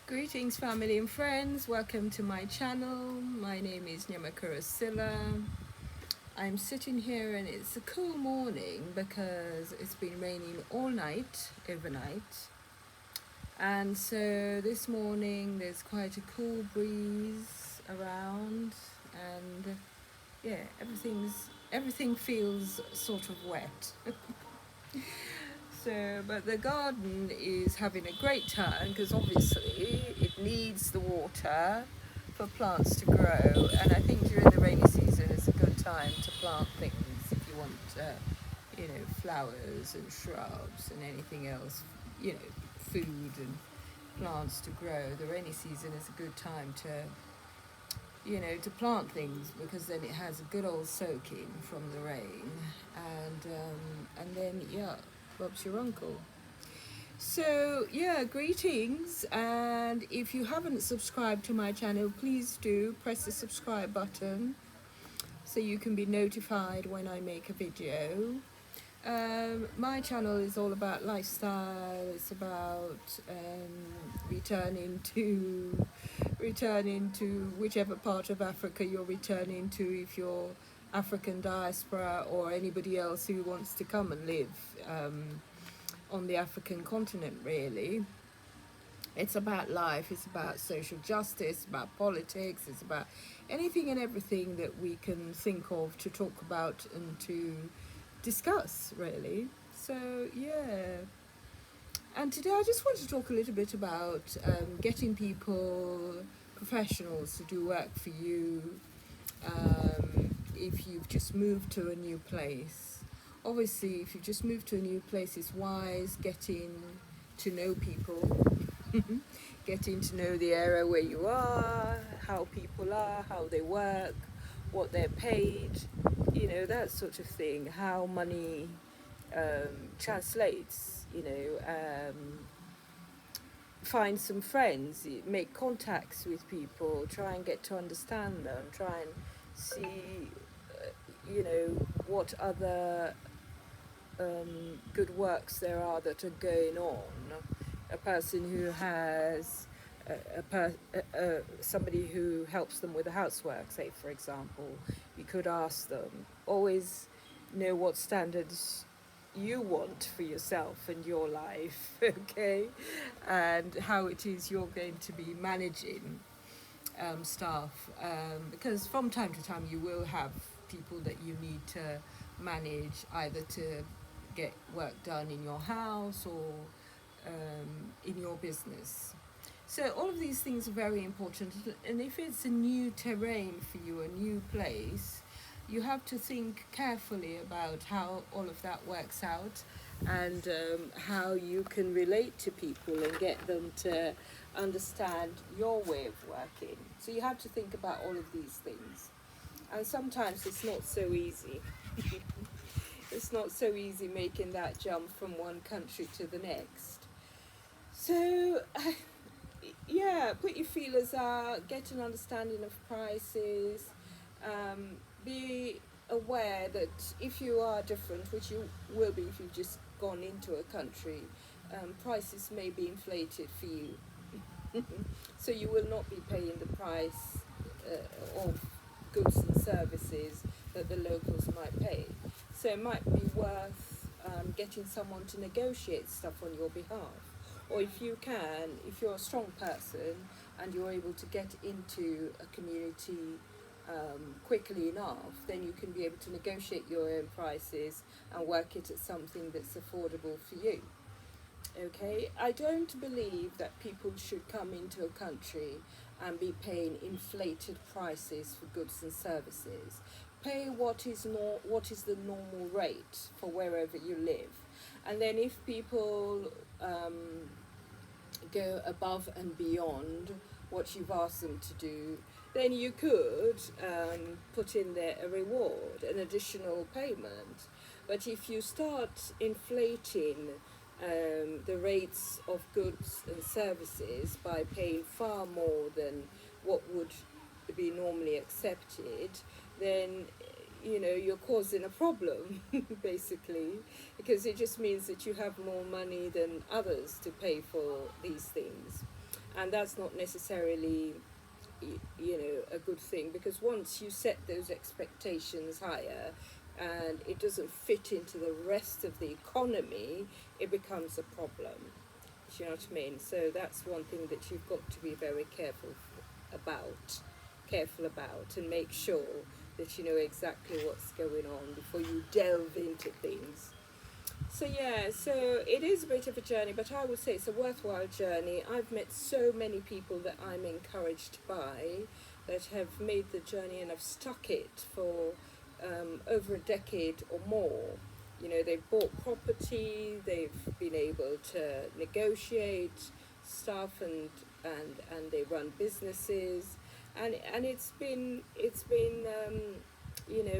Greetings, family and friends. Welcome to my channel. My name is Nyamakura Silla. I'm sitting here and it's a cool morning because it's been raining all night, overnight. And so this morning there's quite a cool breeze around, and yeah, everything feels sort of wet. So, but the garden is having a great time because obviously it needs the water for plants to grow. And I think during the rainy season it's a good time to plant things if you want, flowers and shrubs and anything else, food and plants to grow. The rainy season is a good time to plant things because then it has a good old soaking from the rain, and then Bob's your uncle. So yeah, greetings, and if you haven't subscribed to my channel, please do press the subscribe button so you can be notified when I make a video. My channel is all about lifestyle. It's about returning to whichever part of Africa you're returning to, if you're African diaspora or anybody else who wants to come and live on the African continent, really. It's about life, it's about social justice, about politics, it's about anything and everything that we can think of to talk about and to discuss, really. So, yeah. And today I just want to talk a little bit about getting people, professionals, to do work for you if you've just moved to a new place. Obviously, if you've just moved to a new place, it's wise getting to know people, getting to know the area where you are, how people are, how they work, what they're paid, that sort of thing, how money translates, find some friends, make contacts with people, try and get to understand them, try and see, what other good works there are that are going on. A person who has somebody who helps them with the housework, say for example, you could ask them. Always know what standards you want for yourself and your life, okay, and how it is you're going to be managing staff, because from time to time you will have people that you need to manage, either to get work done in your house or in your business. So all of these things are very important, and if it's a new terrain for you, a new place, you have to think carefully about how all of that works out, and how you can relate to people and get them to understand your way of working. So you have to think about all of these things, and sometimes it's not so easy. It's not so easy making that jump from one country to the next. So yeah, put your feelers out, get an understanding of prices, be aware that if you are different, which you will be if you've just gone into a country, prices may be inflated for you. So you will not be paying the price of goods and services that the locals might pay. So it might be worth getting someone to negotiate stuff on your behalf. Or if you're a strong person and you're able to get into a community quickly enough, then you can be able to negotiate your own prices and work it at something that's affordable for you. Okay, I don't believe that people should come into a country and be paying inflated prices for goods and services. Pay what is the normal rate for wherever you live, and then if people go above and beyond what you've asked them to do, then you could put in there a reward, an additional payment. But if you start inflating the rates of goods and services by paying far more than what would be normally accepted, then you're causing a problem basically, because it just means that you have more money than others to pay for these things. and that's not necessarily a good thing, because once you set those expectations higher and it doesn't fit into the rest of the economy, it becomes a problem. Do you know what I mean? So that's one thing that you've got to be very about, careful about, and make sure that you know exactly what's going on before you delve into things. So yeah, so it is a bit of a journey, but I would say it's a worthwhile journey. I've met so many people that I'm encouraged by that have made the journey and have stuck it for over a decade or more. You know, they've bought property, they've been able to negotiate stuff, and they run businesses, and it's been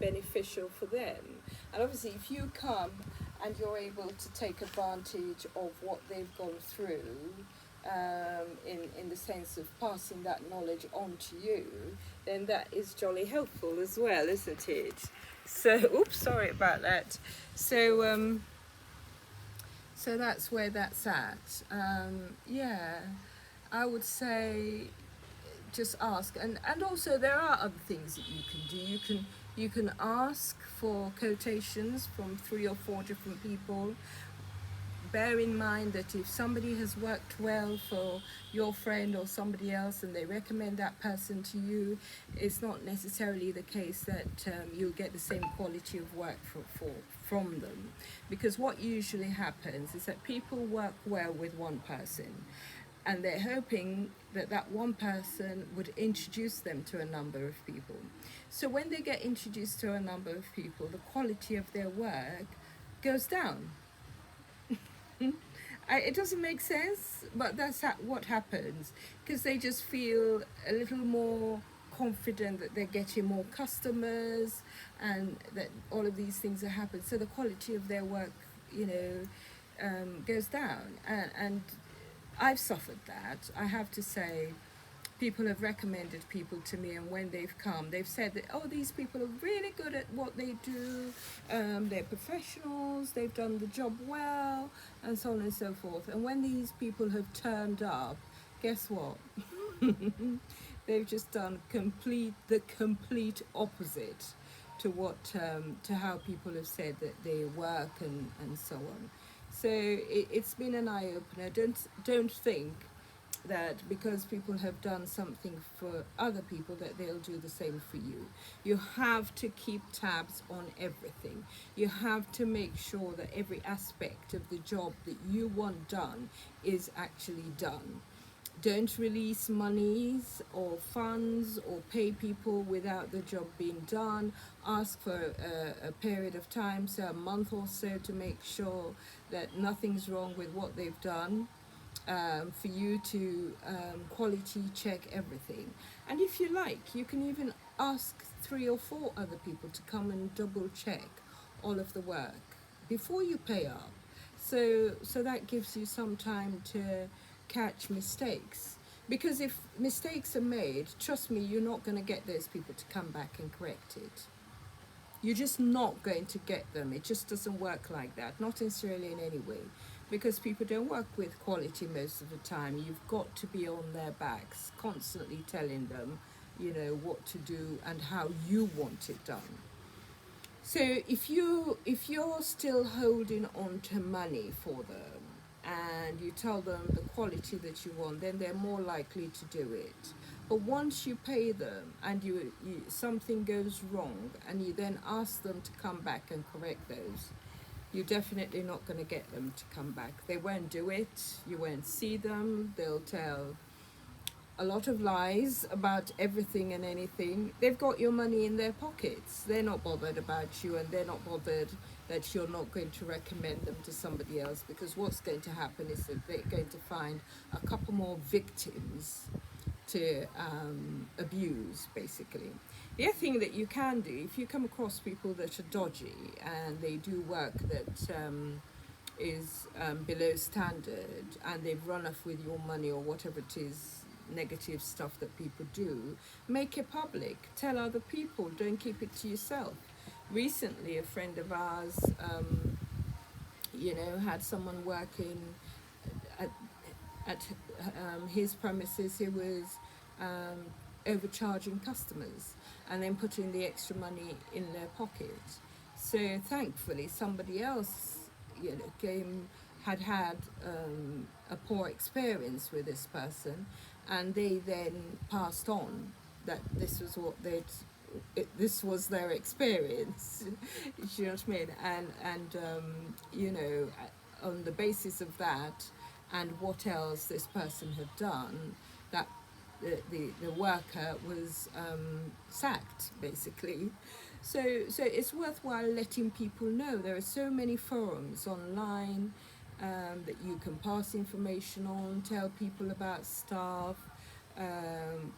beneficial for them. And obviously, if you come and you're able to take advantage of what they've gone through, in the sense of passing that knowledge on to you, then that is jolly helpful as well, isn't it? So, oops, sorry about that. So, so that's where that's at. Yeah, I would say just ask, and also there are other things that you can do. You can ask for quotations from 3 or 4 different people. Bear in mind that if somebody has worked well for your friend or somebody else and they recommend that person to you, it's not necessarily the case that you'll get the same quality of work from them. Because what usually happens is that people work well with one person, and they're hoping that that one person would introduce them to a number of people. So when they get introduced to a number of people, the quality of their work goes down. It doesn't make sense, but that's what happens, because they just feel a little more confident that they're getting more customers, and that all of these things are happening. So the quality of their work, goes down, and I've suffered that. I have to say, people have recommended people to me, and when they've come, they've said that, oh, these people are really good at what they do, they're professionals, they've done the job well, and so on and so forth. And when these people have turned up, guess what? They've just done the complete opposite to what to how people have said that they work, and so on. So it's been an eye opener. Don't think that because people have done something for other people that they'll do the same for you. You have to keep tabs on everything. You have to make sure that every aspect of the job that you want done is actually done. Don't release monies or funds or pay people without the job being done. Ask for a period of time, so a month or so, to make sure that nothing's wrong with what they've done, for you to quality check everything. And if you like, you can even ask 3 or 4 other people to come and double check all of the work before you pay up. So that gives you some time to catch mistakes. Because if mistakes are made, trust me, you're not going to get those people to come back and correct it. You're just not going to get them. It just doesn't work like that, not necessarily in any way, because people don't work with quality most of the time. You've got to be on their backs, constantly telling them, what to do and how you want it done. So if you're still holding on to money for them, and you tell them the quality that you want, then they're more likely to do it. But once you pay them and you something goes wrong, and you then ask them to come back and correct those, you're definitely not going to get them to come back. They won't do it. You won't see them. They'll tell a lot of lies about everything and anything. They've got your money in their pockets. They're not bothered about you, and they're not bothered that you're not going to recommend them to somebody else, because what's going to happen is that they're going to find a couple more victims to abuse, basically. The other thing that you can do, if you come across people that are dodgy and they do work that is below standard, and they've run off with your money or whatever it is, negative stuff that people do, make it public. Tell other people. Don't keep it to yourself. Recently, a friend of ours, had someone working at his premises he was um, overcharging customers and then putting the extra money in their pocket. So thankfully, somebody else, had a poor experience with this person, and they then passed on that this was what this was their experience. You know what I mean? And on the basis of that, and what else this person had done, that the worker was sacked, basically. So it's worthwhile letting people know. There are so many forums online that you can pass information on, tell people about stuff,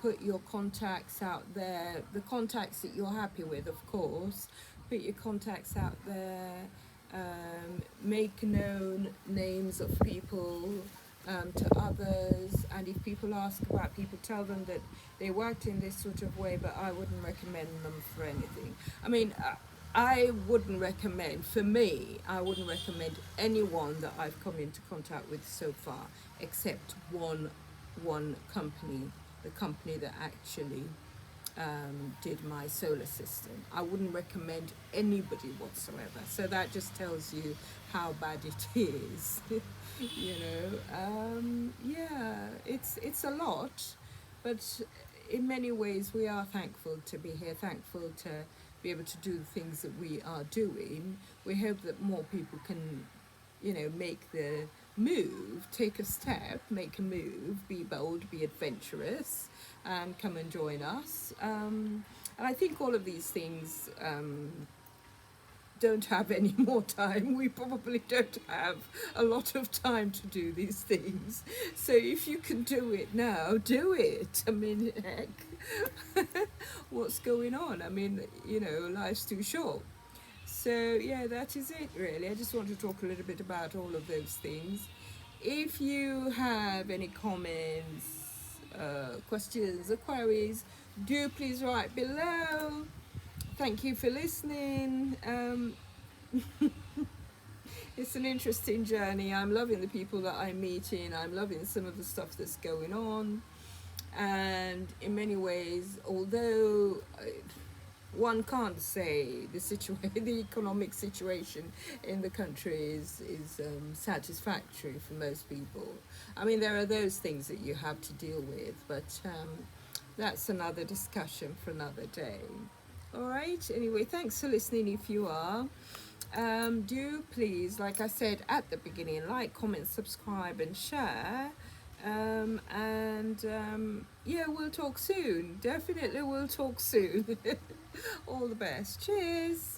put your contacts out there, the contacts that you're happy with, of course. Put your contacts out there, make known names of people to others, and if people ask about people, tell them that they worked in this sort of way, but I wouldn't recommend them for anything. I mean, I wouldn't recommend, for me, I wouldn't recommend anyone that I've come into contact with so far, except one company, the company that actually did my solar system. I wouldn't recommend anybody whatsoever. So that just tells you how bad it is. Yeah, it's a lot, but in many ways we are thankful to be here, thankful to be able to do the things that we are doing. We hope that more people can, make the move, take a step, make a move, be bold, be adventurous, and come and join us. And I think all of these things don't have any more time. We probably don't have a lot of time to do these things. So if you can do it now, do it. I mean, heck, what's going on? I mean, life's too short. So yeah, that is it really. I just want to talk a little bit about all of those things. If you have any comments, questions or queries, do please write below. Thank you for listening. It's an interesting journey. I'm loving the people that I'm meeting. I'm loving some of the stuff that's going on. And in many ways, although one can't say the economic situation in the country is satisfactory for most people. I mean, there are those things that you have to deal with, but that's another discussion for another day. All right. Anyway, thanks for listening. If you are, do please, like I said at the beginning, like, comment, subscribe, and share. Yeah, we'll talk soon. Definitely, we'll talk soon. All the best. Cheers.